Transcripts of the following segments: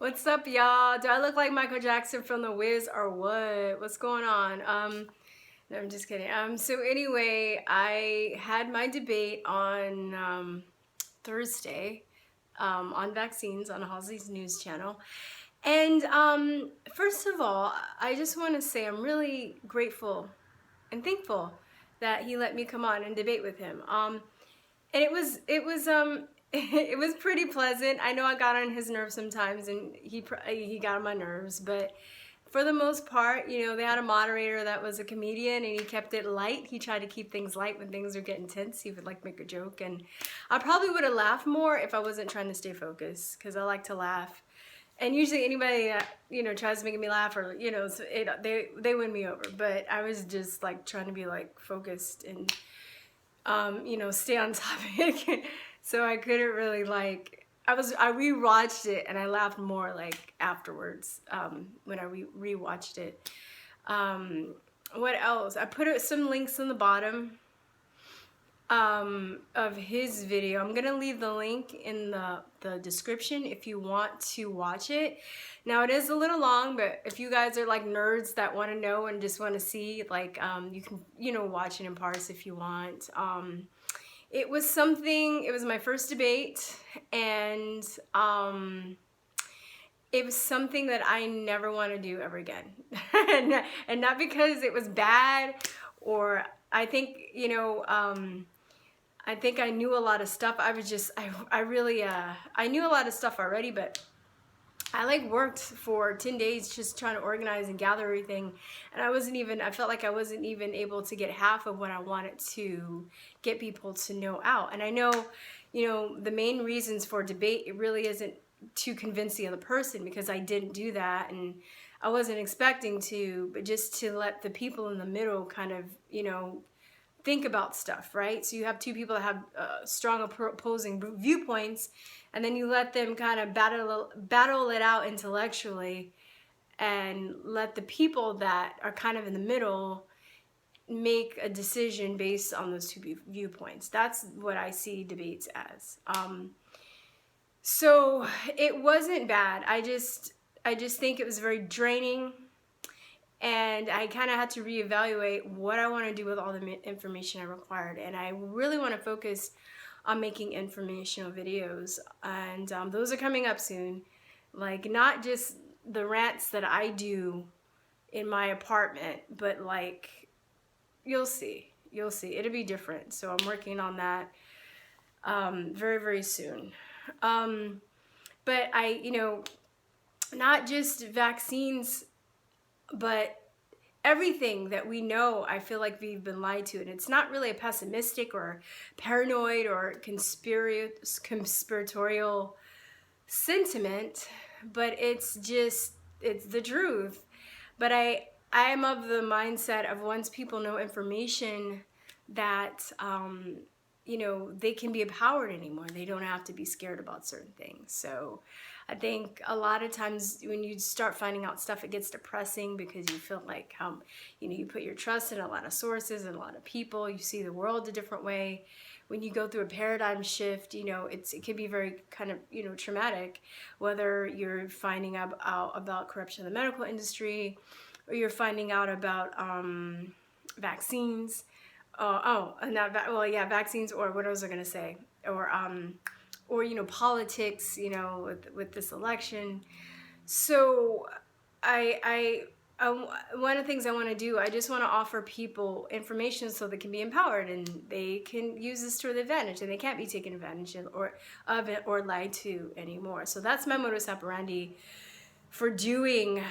What's up, y'all? Do I look like Michael Jackson from The Wiz or what? What's going on? No, I'm just kidding. So anyway, I had my debate on Thursday on vaccines on Halsey's news channel. And first of all, I just want to say I'm really grateful and thankful that he let me come on and debate with him. And it was pretty pleasant. I know I got on his nerves sometimes, and he got on my nerves, but for the most part, you know, they had a moderator that was a comedian, and he kept it light. He tried to keep things light when things were getting tense. He would like make a joke, and I probably would have laughed more if I wasn't trying to stay focused, because I like to laugh. And usually anybody that, you know, tries to make me laugh, or, you know, they win me over. But I was just like trying to be like focused and you know, stay on topic. So I couldn't really like, I rewatched it and I laughed more like afterwards when I rewatched it. What else? I put some links in the bottom of his video. I'm gonna leave the link in the description if you want to watch it. Now it is a little long, but if you guys are like nerds that want to know and just want to see, like you can, you know, watch it in parts if you want. It was my first debate, and it was something that I never want to do ever again. And not because it was bad, or I think, you know, I think I knew a lot of stuff. I knew a lot of stuff already, but I like worked for 10 days just trying to organize and gather everything. And I felt like I wasn't even able to get half of what I wanted to get people to know out. And I know, you know, the main reasons for debate, it really isn't to convince the other person, because I didn't do that. And I wasn't expecting to, but just to let the people in the middle kind of, you know, think about stuff, right? So you have two people that have strong opposing viewpoints, and then you let them kind of battle it out intellectually, and let the people that are kind of in the middle make a decision based on those two viewpoints. That's what I see debates as. So it wasn't bad. I just think it was very draining. And I kind of had to reevaluate what I want to do with all the information I required. And I really want to focus on making informational videos. And those are coming up soon. Like, not just the rants that I do in my apartment, but like, you'll see. You'll see. It'll be different. So I'm working on that very, very soon. But you know, not just vaccines, but everything that we know, I feel like we've been lied to. And it's not really a pessimistic or paranoid or conspiratorial sentiment, but it's the truth. But I am of the mindset of, once people know information, that you know, they can be empowered anymore. They don't have to be scared about certain things. So I think a lot of times when you start finding out stuff, it gets depressing, because you feel like, you know, you put your trust in a lot of sources and a lot of people. You see the world a different way. When you go through a paradigm shift, you know, it can be very kind of, you know, traumatic, whether you're finding out about corruption in the medical industry, or you're finding out about vaccines. Vaccines, or what was I gonna say, or you know, politics, you know, with this election. So one of the things I want to do, I just want to offer people information so they can be empowered, and they can use this to their advantage, and they can't be taken advantage of it or lied to anymore. So that's my modus operandi for doing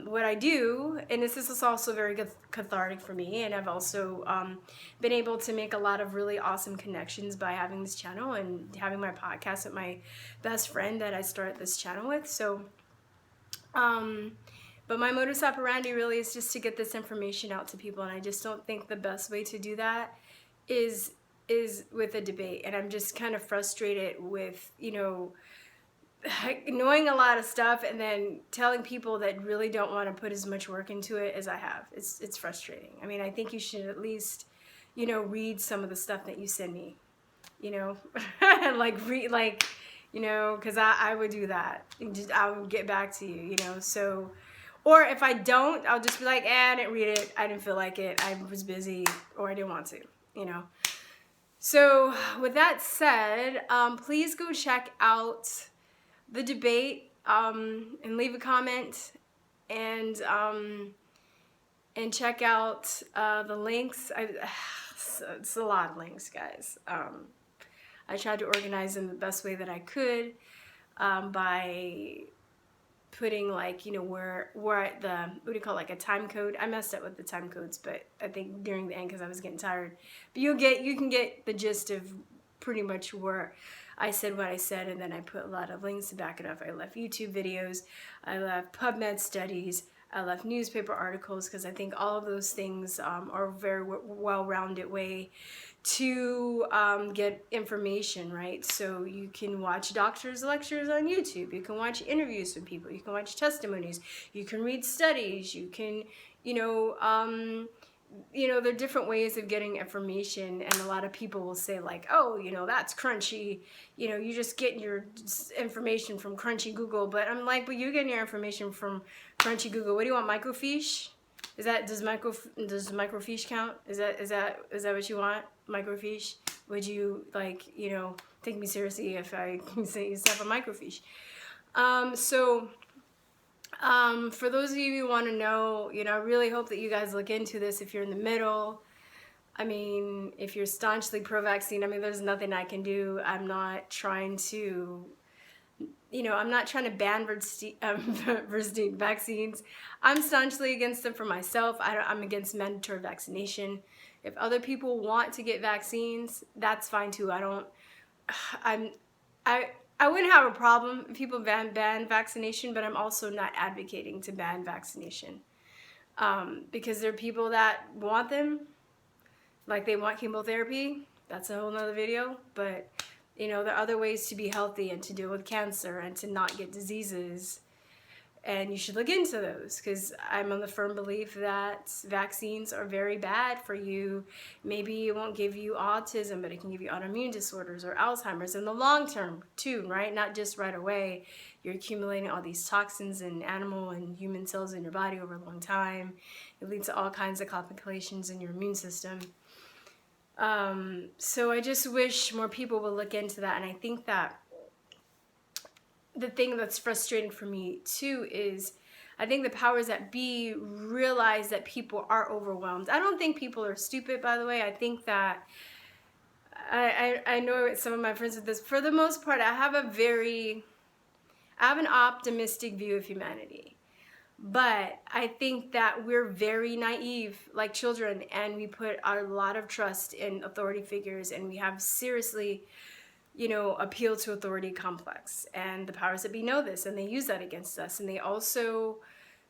what I do. And this is also very cathartic for me, and I've also been able to make a lot of really awesome connections by having this channel and having my podcast with my best friend that I started this channel with. So but my modus operandi really is just to get this information out to people, and I just don't think the best way to do that is with a debate. And I'm just kind of frustrated with, you know, knowing a lot of stuff and then telling people that really don't want to put as much work into it as I have. It's frustrating. I mean, I think you should at least, you know, read some of the stuff that you send me, you know, like you know, because I would do that. I would get back to you, you know, so, or if I don't, I'll just be like, I didn't read it, I didn't feel like it, I was busy, or I didn't want to, you know. So with that said, please go check out the debate, and leave a comment, and check out the links. It's a lot of links, guys. I tried to organize them the best way that I could, by putting, like, you know, where the, what do you call it, like a time code. I messed up with the time codes, but I think during the end, because I was getting tired. But you can get the gist of pretty much where I said what I said, and then I put a lot of links to back it up. I left YouTube videos, I left PubMed studies, I left newspaper articles, because I think all of those things are a very well-rounded way to get information, right? So you can watch doctors' lectures on YouTube, you can watch interviews with people, you can watch testimonies, you can read studies, you can, you know, there are different ways of getting information, and a lot of people will say, like, oh, you know, that's crunchy, you know, you just get your information from crunchy Google. But I'm like, but you're getting your information from crunchy Google. What do you want, microfiche? Does microfiche count? Is that what you want, microfiche? Would you, like, you know, take me seriously if I say you have a microfiche? For those of you who want to know, you know, I really hope that you guys look into this if you're in the middle. I mean, if you're staunchly pro-vaccine, I mean, there's nothing I can do. I'm not trying to, you know, I'm not trying to ban vaccines. I'm staunchly against them for myself. I'm against mandatory vaccination. If other people want to get vaccines, that's fine too. I wouldn't have a problem if people ban vaccination, but I'm also not advocating to ban vaccination, because there are people that want them, like they want chemotherapy. That's a whole nother video. But, you know, there are other ways to be healthy and to deal with cancer and to not get diseases. And you should look into those, because I'm on the firm belief that vaccines are very bad for you. Maybe it won't give you autism, but it can give you autoimmune disorders or Alzheimer's in the long term too, right? Not just right away. You're accumulating all these toxins in animal and human cells in your body over a long time. It leads to all kinds of complications in your immune system. So I just wish more people would look into that. And I think that the thing that's frustrating for me too is I think the powers that be realize that people are overwhelmed. I don't think people are stupid, by the way. I think that I know some of my friends with this. For the most part, I have an optimistic view of humanity. But I think that we're very naive, like children, and we put a lot of trust in authority figures, and we have seriously, you know, appeal to authority complex, and the powers that be know this, and they use that against us. And they also,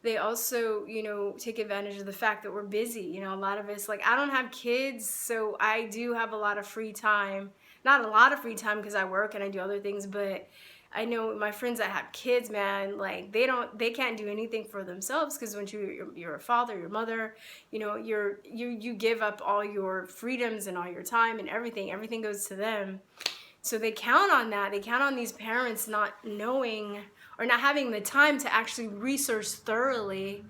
you know, take advantage of the fact that we're busy. You know, a lot of us, like, I don't have kids, so I do have a lot of free time. Not a lot of free time because I work and I do other things, but I know my friends that have kids, man, like they can't do anything for themselves, because when you're a father, your mother, you know, you give up all your freedoms and all your time and everything goes to them. So they count on that. They count on these parents not knowing or not having the time to actually research thoroughly.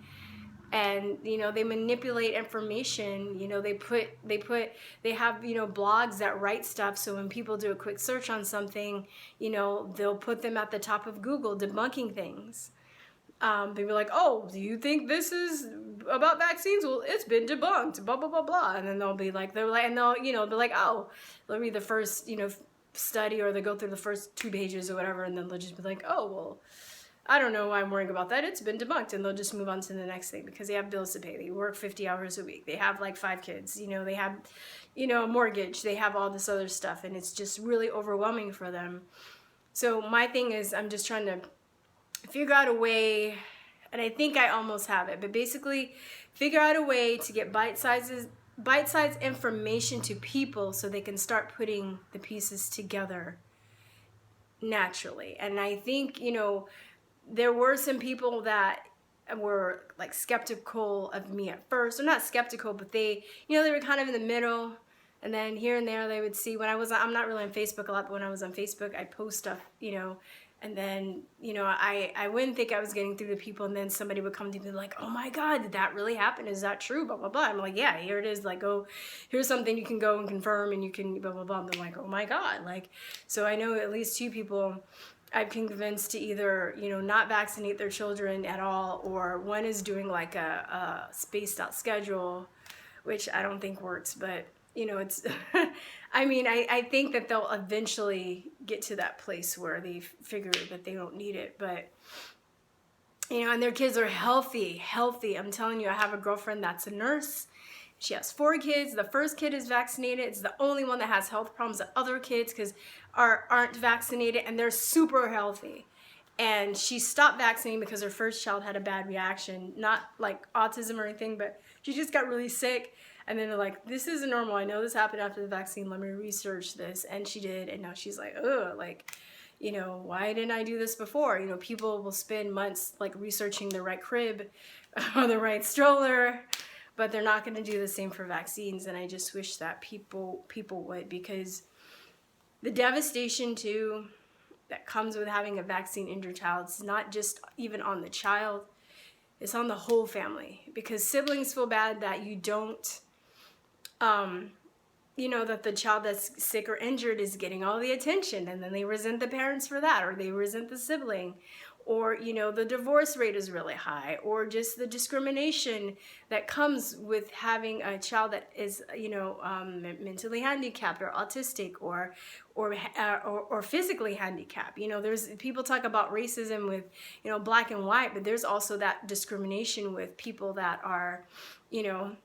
And, you know, they manipulate information. You know, they have, you know, blogs that write stuff. So when people do a quick search on something, you know, they'll put them at the top of Google debunking things. They'll be like, oh, do you think this is about vaccines? Well, it's been debunked, blah, blah, blah, blah. And then they'll be like, they'll like, oh, they'll read the first, you know, study, or they go through the first 2 pages or whatever, and then they'll just be like, oh, well, I don't know why I'm worrying about that. It's been debunked. And they'll just move on to the next thing, because they have bills to pay. They work 50 hours a week. They have like 5 kids. You know, they have, you know, a mortgage. They have all this other stuff. And it's just really overwhelming for them. So my thing is, I'm just trying to figure out a way, and I think I almost have it, but basically figure out a way to get bite-sized information to people so they can start putting the pieces together naturally. And I think, you know, there were some people that were like skeptical of me at first, or not skeptical, but they, you know, they were kind of in the middle, And then here and there they would see when I'm not really on Facebook a lot, but when I was on Facebook, I'd post stuff, you know, and then, you know, I wouldn't think I was getting through to people, and then somebody would come to me like, oh my God, did that really happen? Is that true? Blah, blah, blah. I'm like, yeah, here it is. Like, oh, here's something you can go and confirm, and you can blah, blah, blah. And they're like, oh my God. Like, so I know at least 2 people I've convinced to either, you know, not vaccinate their children at all, or one is doing like a spaced out schedule, which I don't think works, but you know, it's, I mean, I think that they'll eventually get to that place where they figure that they don't need it, but, you know, and their kids are healthy. I'm telling you, I have a girlfriend that's a nurse. She has 4 kids. The first kid is vaccinated. It's the only one that has health problems. The other kids aren't vaccinated, and they're super healthy. And she stopped vaccinating because her first child had a bad reaction, not like autism or anything, but she just got really sick. And then they're like, this isn't normal. I know this happened after the vaccine. Let me research this. And she did. And now she's like, ugh, like, you know, why didn't I do this before? You know, people will spend months like researching the right crib or the right stroller, but they're not going to do the same for vaccines. And I just wish that people would, because the devastation too that comes with having a vaccine in your child is not just even on the child, it's on the whole family, because siblings feel bad that you don't, you know, that the child that's sick or injured is getting all the attention, and then they resent the parents for that, or they resent the sibling, or, you know, the divorce rate is really high, or just the discrimination that comes with having a child that is, you know, mentally handicapped or autistic or physically handicapped. You know, there's people talk about racism with, you know, black and white, but there's also that discrimination with people that are, you know,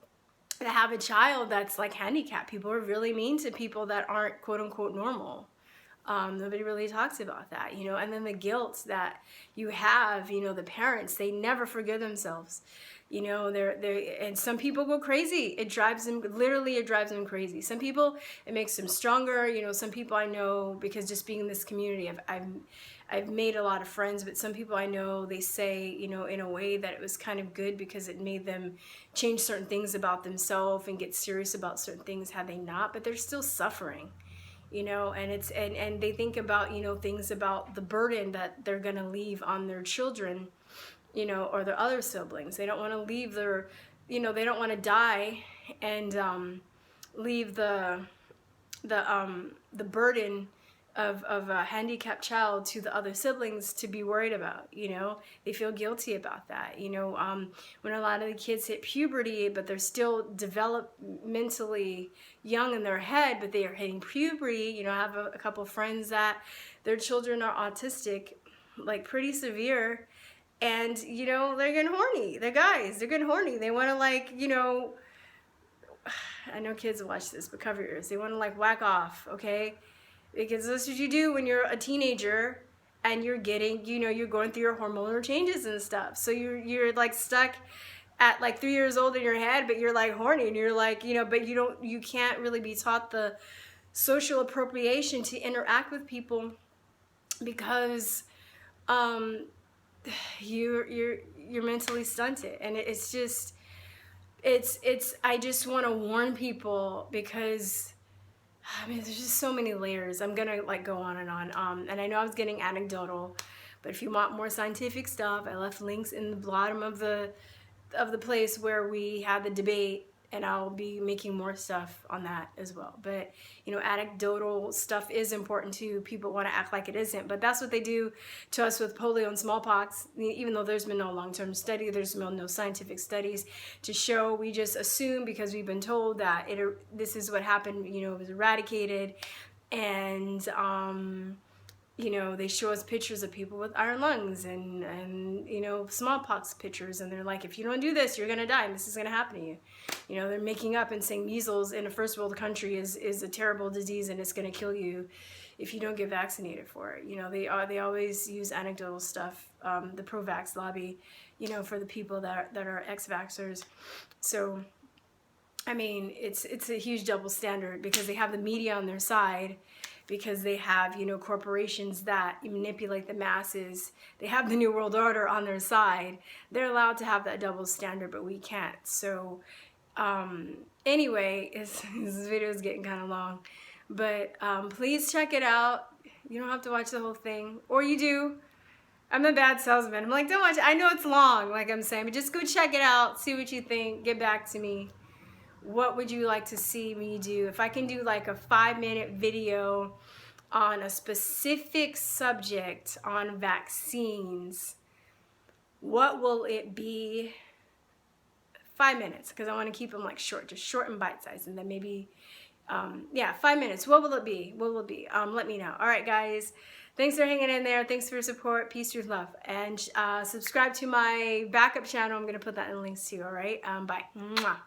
that have a child that's like handicapped. People are really mean to people that aren't quote unquote normal. Nobody really talks about that, you know, and then the guilt that you have, you know, the parents, they never forgive themselves, you know, and some people go crazy. It drives them crazy. Some people, it makes them stronger. You know, some people I know, because just being in this community, I've made a lot of friends, but some people I know, they say, you know, in a way that it was kind of good because it made them change certain things about themselves and get serious about certain things had they not, but they're still suffering. You know, and it's and they think about, you know, things about the burden that they're going to leave on their children, you know, or their other siblings. They don't want to leave their, you know, they don't want to die and leave the burden of a handicapped child to the other siblings to be worried about. You know, they feel guilty about that. You know, when a lot of the kids hit puberty, but they're still developmentally young in their head, but they are hitting puberty. You know, I have a couple of friends that their children are autistic, like pretty severe, and, you know, they're getting horny. They're guys, they're getting horny. They want to, like, you know, I know kids watch this, but cover your ears. They want to like whack off, okay? Because that's what you do when you're a teenager and you're getting, you know, you're going through your hormonal changes and stuff. So you're like stuck at like 3 years old in your head, but you're like horny and you're like, you know, but you can't really be taught the social appropriation to interact with people because you're mentally stunted. And it's just, I just want to warn people because I mean, there's just so many layers. I'm gonna like go on. And I know I was getting anecdotal, but if you want more scientific stuff, I left links in the bottom of the place where we had the debate, and I'll be making more stuff on that as well. But, you know, anecdotal stuff is important too. People want to act like it isn't, but that's what they do to us with polio and smallpox. Even though there's been no long-term study, there's been no scientific studies to show. We just assume because we've been told that this is what happened, you know, it was eradicated. And, you know, they show us pictures of people with iron lungs and you know, smallpox pictures, and they're like, if you don't do this, you're gonna die, and this is gonna happen to you. You know, they're making up and saying measles in a first world country is a terrible disease and it's gonna kill you if you don't get vaccinated for it. You know, they always use anecdotal stuff, the pro-vax lobby, you know, for the people that are ex-vaxxers. So, I mean, it's a huge double standard because they have the media on their side, because they have, you know, corporations that manipulate the masses. They have the New World Order on their side. They're allowed to have that double standard, but we can't. So Anyway, this video is getting kind of long, but please check it out. You don't have to watch the whole thing, or you do. I'm a bad salesman. I'm like, don't watch it. I know it's long, like I'm saying, but just go check it out, see what you think, get back to me. What would you like to see me do? If I can do like a 5-minute video on a specific subject on vaccines, what will it be? 5 minutes, because I want to keep them like short, just short and bite-sized, and then maybe, yeah, 5 minutes. What will it be? What will it be? Let me know. All right, guys. Thanks for hanging in there. Thanks for your support. Peace, truth, love. And subscribe to my backup channel. I'm going to put that in the links too, all right? Bye. Mwah.